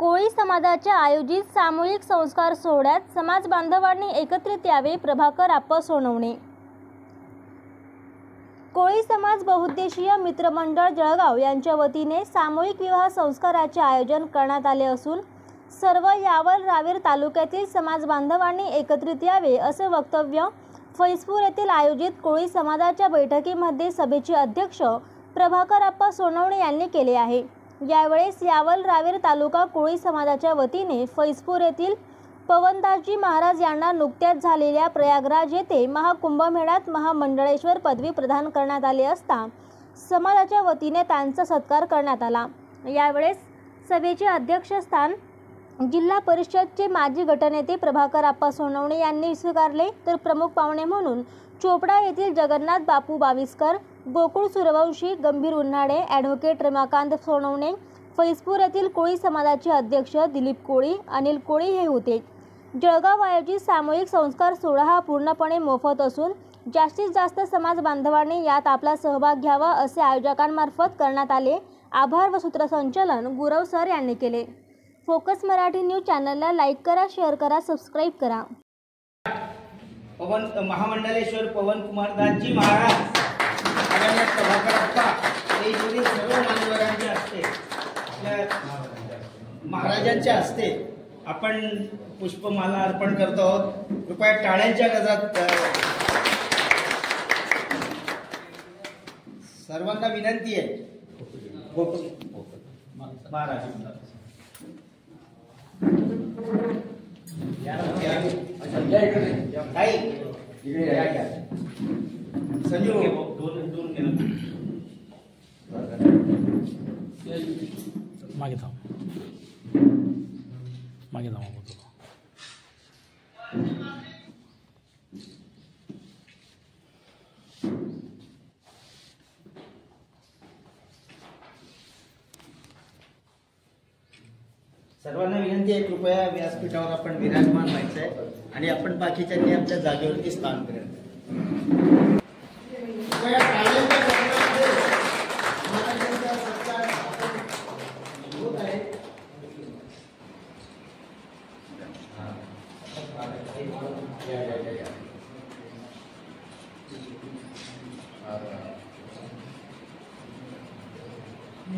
कोळी समाजाच्या आयोजित सामूहिक संस्कार सोहळ्यात समाज बांधवांनी एकत्रित यावे. प्रभाकर आप्पा सोनवणे. कोळी समाज बहुउद्देशीय मित्रमंडळ जळगाव यांच्या वतीने सामूहिक विवाह संस्काराचे आयोजन करण्यात आले असून सर्व यावल रावेर तालुक्यातील समाज बांधवांनी एकत्रित यावे असे वक्तव्य फैजपूर येथील आयोजित कोळी समाजाच्या बैठकीमध्ये सभेचे अध्यक्ष प्रभाकर आप्पा सोनवणे यांनी केले आहे. यावेळेस यावल रावेर तालुका कोळी समाजाच्या वतीने फैजपूर येथील पवनदासजी महाराज यांना नुकत्याच झालेल्या प्रयागराज येथे महाकुंभमेळ्यात महामंडळेश्वर पदवी प्रदान करण्यात आली असता समाजाच्या वतीने त्यांचा सत्कार करण्यात आला. यावेळेस सभेचे अध्यक्षस्थान जिल्हा परिषदचे माजी गटनेते प्रभाकर आप्पा सोनवणे यांनी स्वीकारले. तर प्रमुख पाहुणे म्हणून चोपडा येथील जगन्नाथ बापू बाविस्कर, गोकुळ सूर्यवंशी, गंभीर उन्हाळे, ॲडव्होकेट रमाकांत सोनवणे, फैजपूर येथील कोळी समाजाचे अध्यक्ष दिलीप कोळी, अनिल कोळी हे होते. जळगाव आयोजित सामूहिक संस्कार सोहळा हा पूर्णपणे मोफत असून जास्तीत जास्त समाज बांधवांनी यात आपला सहभाग घ्यावा असे आयोजकांमार्फत करण्यात आले. आभार व सूत्रसंचालन गुरव सर यांनी केले. फोकस मराठी न्यूज चॅनलला लाईक करा, शेअर करा, सबस्क्राईब करा. पवन महामंडलेश्वर पवन कुमारदासजी महाराज आदरणीय प्रभाकर आप्पा देशभरातील सर्व मान्यवरांच्या हस्ते महाराजांच्या हस्ते आपण पुष्पमाला अर्पण करतो आहोत. कृपया टाळ्यांच्या गजरात सर्वांना विनंती आहे. महाराज संजू मागे थांब सर्वांना विनंती आहे, कृपया व्यासपीठावर आपण विराजमान व्हायचं आहे आणि आपण बाकीच्यांनी आपल्या जागेवरती स्थान करायचं.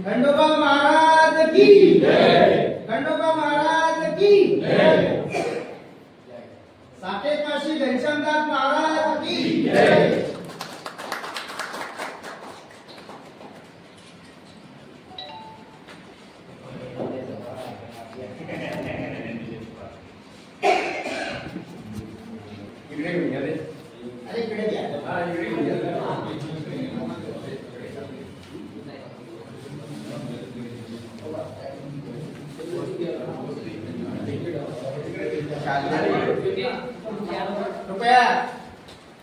खंडोबा महाराज की जय. खंडोबा महाराज की जय. साकेतवासी घनश्यामदास महाराज की जय. कृपया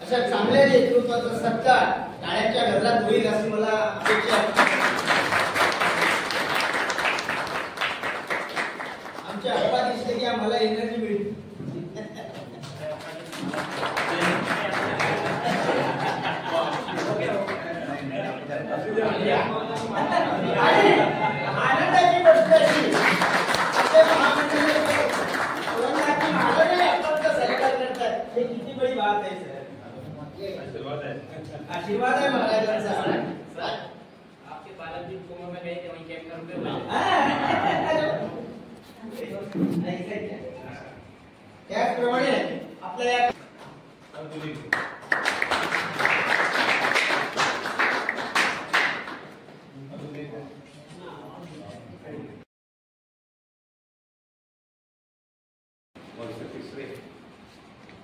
अशा चांगल्या नेतृत्वाचा सत्कार टाळ्यांच्या गजरात होईल अशी मला अपेक्षा आहे. आमच्या अप्पा दिसले की आम्हाला एनर्जी मिळते. आनंदाची गोष्ट अशी हे किती बड़ी बात है सर. आशीर्वाद है महाराजांचा. आपके बालक भी कुंभ में गए थे, वहीं कैंप करते हुए त्याचप्रमाणे आपल्या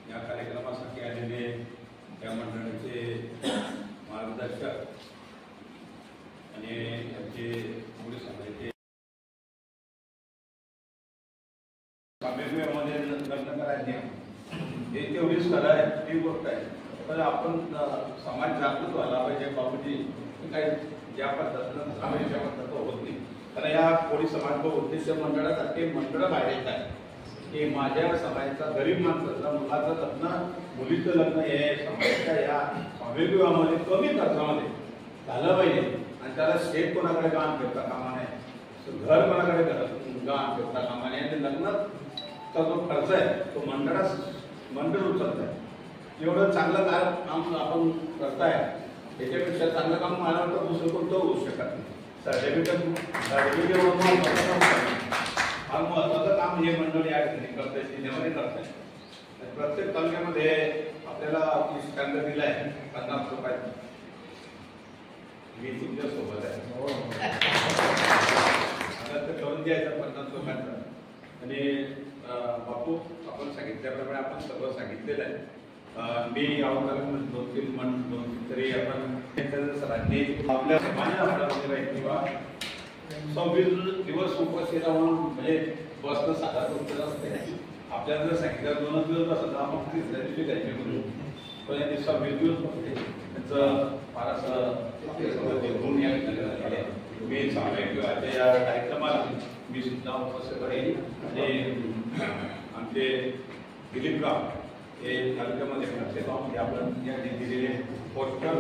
या कार्यक्रमासाठी आलेले त्या मंडळाचे मार्गदर्शक आणि त्यांचे मुली समाजाचे साम्यमध्ये लग्न करायचे हे तेवढीच कला आहे, ती गोष्ट आहे. तर आपण समाज जागृत व्हायला पाहिजे. बाबूजी काही ज्या पद्धतीनं समाजाच्या पद्धत होत नाही, कारण या कोळी समाज उद्देश मंडळासारखे मंडळ बाहेर येत आहे की माझ्या समाजाचा गरीब माणसाचा मुलाचं लग्न, मुलीचं लग्न हे समाजाच्या या सामूहिक विवाहामध्ये कमी खर्चामध्ये झालं पाहिजे आणि त्याला स्टेट कोणाकडे काम करता कामा नये, घर कोणाकडे गाण ठेवता कामा नये आणि लग्नाचा जो खर्च आहे तो मंडळ उचलत आहे. एवढं चांगलं काम आपण करताय याच्यापेक्षा चांगलं काम मला वाटतं दुसरं कोणतं होऊ शकत नाही. सर्टिफिकेट एवढं फार महत्वाचं काम हे मंडळ या ठिकाणी करताय, जिल्ह्यामध्ये करताय. प्रत्येक तालुक्यामध्ये आपल्याला स्टँड दिलाय 50 रुपयाचा. मी तुमच्या सोबत आहे आता ते करून द्यायचं 50 रुपयाचा. आणि बापू आपण सांगितल्याप्रमाणे आपण सगळं सांगितलेलं आहे. मी यावर 2-3 तरी आपण सरांनी आपल्या किंवा 26 दिवस उपस्थित राहून म्हणजे बसनं 7 रुपये असते. आपल्याला जर सांगितलं 2 दिवस असेल तर आपण 3ऱ्या दिवशी जायचे म्हणून पण यांनी 26 दिवस बसते. त्यांचं फार असं देखून या मी सामायिक या कार्यक्रमाला मी सुद्धा उपस्थित राहील. आणि आमचे दिलीपराव हे तालुक्यामध्ये आपण या दिलेले पोस्टर